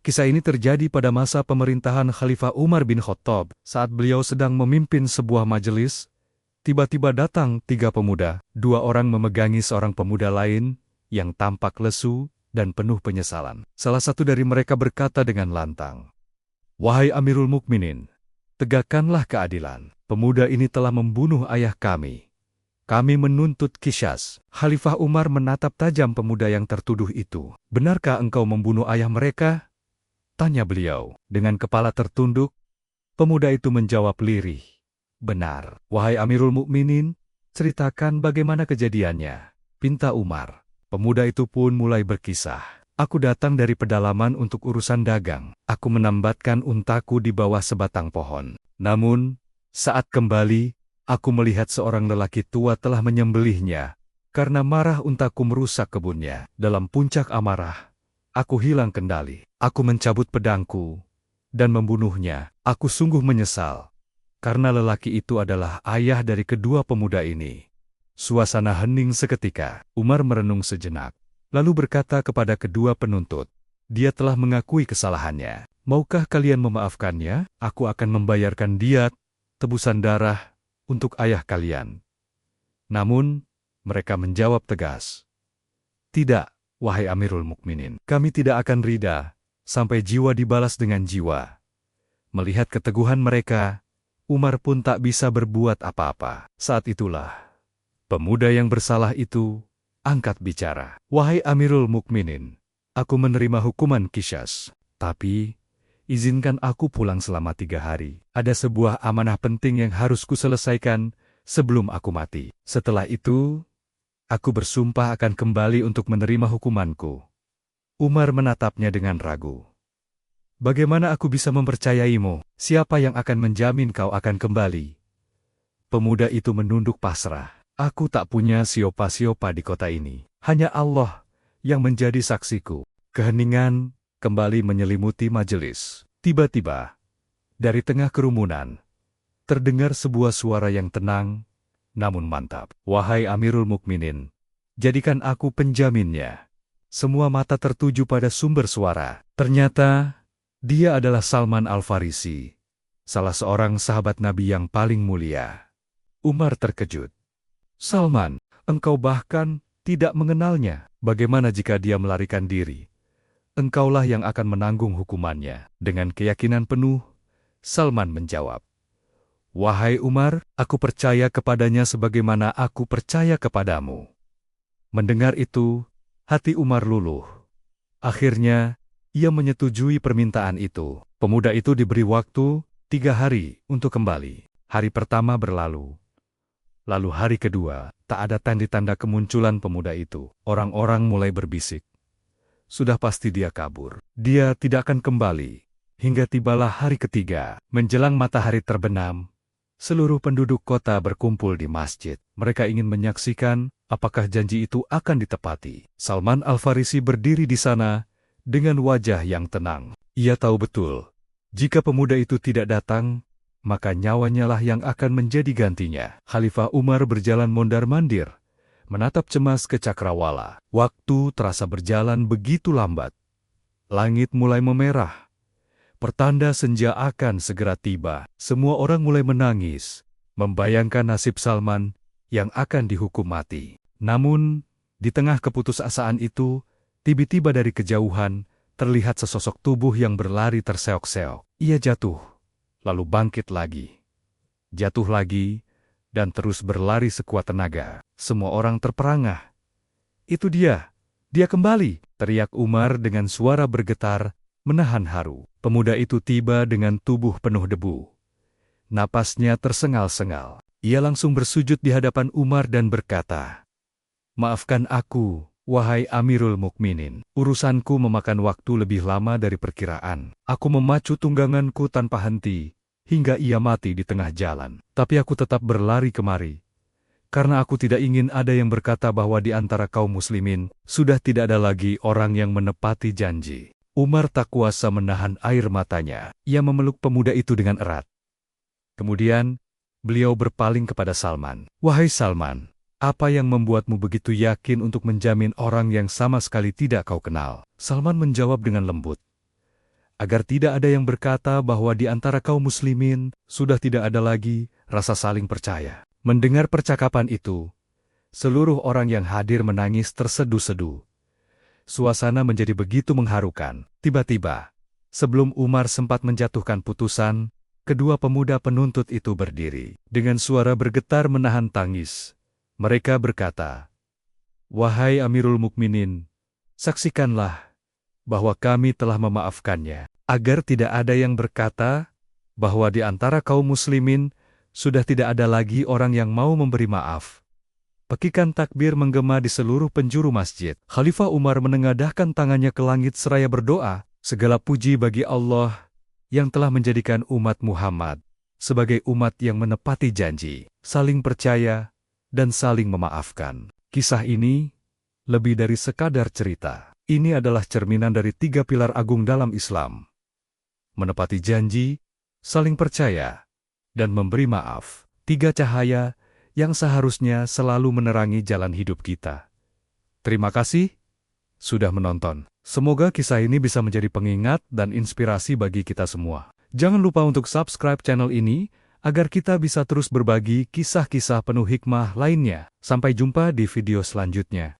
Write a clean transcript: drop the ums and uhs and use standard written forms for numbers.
Kisah ini terjadi pada masa pemerintahan Khalifah Umar bin Khattab. Saat beliau sedang memimpin sebuah majelis, tiba-tiba datang 3 pemuda. 2 orang memegangi seorang pemuda lain yang tampak lesu dan penuh penyesalan. Salah satu dari mereka berkata dengan lantang, "Wahai Amirul Mukminin, tegakkanlah keadilan. Pemuda ini telah membunuh ayah kami. Kami menuntut qisas." Khalifah Umar menatap tajam pemuda yang tertuduh itu. "Benarkah engkau membunuh ayah mereka?" tanya beliau. Dengan kepala tertunduk, pemuda itu menjawab lirih, "Benar." "Wahai Amirul Mukminin, ceritakan bagaimana kejadiannya," pinta Umar. Pemuda itu pun mulai berkisah. "Aku datang dari pedalaman untuk urusan dagang. Aku menambatkan untaku di bawah sebatang pohon. Namun, saat kembali, aku melihat seorang lelaki tua telah menyembelihnya. Karena marah untaku merusak kebunnya. Dalam puncak amarah, aku hilang kendali. Aku mencabut pedangku dan membunuhnya. Aku sungguh menyesal, karena lelaki itu adalah ayah dari kedua pemuda ini." Suasana hening seketika. Umar merenung sejenak, lalu berkata kepada kedua penuntut, "Dia telah mengakui kesalahannya. Maukah kalian memaafkannya? Aku akan membayarkan diat, tebusan darah, untuk ayah kalian." Namun, mereka menjawab tegas, "Tidak, wahai Amirul Mukminin. Kami tidak akan rida sampai jiwa dibalas dengan jiwa." Melihat keteguhan mereka, Umar pun tak bisa berbuat apa-apa. Saat itulah, pemuda yang bersalah itu angkat bicara. "Wahai Amirul Mukminin, aku menerima hukuman qisas. Tapi, izinkan aku pulang selama 3 hari. Ada sebuah amanah penting yang harus kuselesaikan sebelum aku mati. Setelah itu, aku bersumpah akan kembali untuk menerima hukumanku." Umar menatapnya dengan ragu. "Bagaimana aku bisa mempercayaimu? Siapa yang akan menjamin kau akan kembali?" Pemuda itu menunduk pasrah. "Aku tak punya siapa-siapa di kota ini. Hanya Allah yang menjadi saksiku." Keheningan kembali menyelimuti majelis. Tiba-tiba, dari tengah kerumunan, terdengar sebuah suara yang tenang, namun mantap. "Wahai Amirul Mukminin, jadikan aku penjaminnya." Semua mata tertuju pada sumber suara. Ternyata, dia adalah Salman Al-Farisi, salah seorang sahabat Nabi yang paling mulia. Umar terkejut. "Salman, engkau bahkan tidak mengenalnya. Bagaimana jika dia melarikan diri? Engkaulah yang akan menanggung hukumannya." Dengan keyakinan penuh, Salman menjawab, "Wahai Umar, aku percaya kepadanya sebagaimana aku percaya kepadamu." Mendengar itu, hati Umar luluh. Akhirnya, ia menyetujui permintaan itu. Pemuda itu diberi waktu 3 hari untuk kembali. Hari pertama berlalu. Lalu hari kedua, tak ada tanda-tanda kemunculan pemuda itu. Orang-orang mulai berbisik, "Sudah pasti dia kabur. Dia tidak akan kembali." Hingga tibalah hari ketiga. Menjelang matahari terbenam, seluruh penduduk kota berkumpul di masjid. Mereka ingin menyaksikan apakah janji itu akan ditepati. Salman Al-Farisi berdiri di sana dengan wajah yang tenang. Ia tahu betul, jika pemuda itu tidak datang, maka nyawanya lah yang akan menjadi gantinya. Khalifah Umar berjalan mondar-mandir, menatap cemas ke cakrawala. Waktu terasa berjalan begitu lambat. Langit mulai memerah. Pertanda senja akan segera tiba. Semua orang mulai menangis, membayangkan nasib Salman yang akan dihukum mati. Namun, di tengah keputusasaan itu, tiba-tiba dari kejauhan, terlihat sesosok tubuh yang berlari terseok-seok. Ia jatuh, lalu bangkit lagi. Jatuh lagi, dan terus berlari sekuat tenaga. Semua orang terperangah. "Itu dia kembali!" teriak Umar dengan suara bergetar, menahan haru. Pemuda itu tiba dengan tubuh penuh debu. Napasnya tersengal-sengal. Ia langsung bersujud di hadapan Umar dan berkata, "Maafkan aku, wahai Amirul Mukminin. Urusanku memakan waktu lebih lama dari perkiraan. Aku memacu tungganganku tanpa henti, hingga ia mati di tengah jalan. Tapi aku tetap berlari kemari, karena aku tidak ingin ada yang berkata bahwa di antara kaum muslimin, sudah tidak ada lagi orang yang menepati janji." Umar tak kuasa menahan air matanya. Ia memeluk pemuda itu dengan erat. Kemudian, beliau berpaling kepada Salman. "Wahai Salman, apa yang membuatmu begitu yakin untuk menjamin orang yang sama sekali tidak kau kenal?" Salman menjawab dengan lembut, agar tidak ada yang berkata bahwa di antara kaum muslimin sudah tidak ada lagi rasa saling percaya. Mendengar percakapan itu, seluruh orang yang hadir menangis terseduh-seduh. Suasana menjadi begitu mengharukan. Tiba-tiba, sebelum Umar sempat menjatuhkan putusan, kedua pemuda penuntut itu berdiri. Dengan suara bergetar menahan tangis, mereka berkata, "Wahai Amirul Mukminin, saksikanlah bahwa kami telah memaafkannya, agar tidak ada yang berkata bahwa di antara kaum muslimin sudah tidak ada lagi orang yang mau memberi maaf." Pekikan takbir menggema di seluruh penjuru masjid. Khalifah Umar menengadahkan tangannya ke langit seraya berdoa, "Segala puji bagi Allah yang telah menjadikan umat Muhammad sebagai umat yang menepati janji, saling percaya, dan saling memaafkan." Kisah ini lebih dari sekadar cerita. Ini adalah cerminan dari 3 pilar agung dalam Islam: menepati janji, saling percaya, dan memberi maaf. 3 cahaya yang seharusnya selalu menerangi jalan hidup kita. Terima kasih sudah menonton. Semoga kisah ini bisa menjadi pengingat dan inspirasi bagi kita semua. Jangan lupa untuk subscribe channel ini, agar kita bisa terus berbagi kisah-kisah penuh hikmah lainnya. Sampai jumpa di video selanjutnya.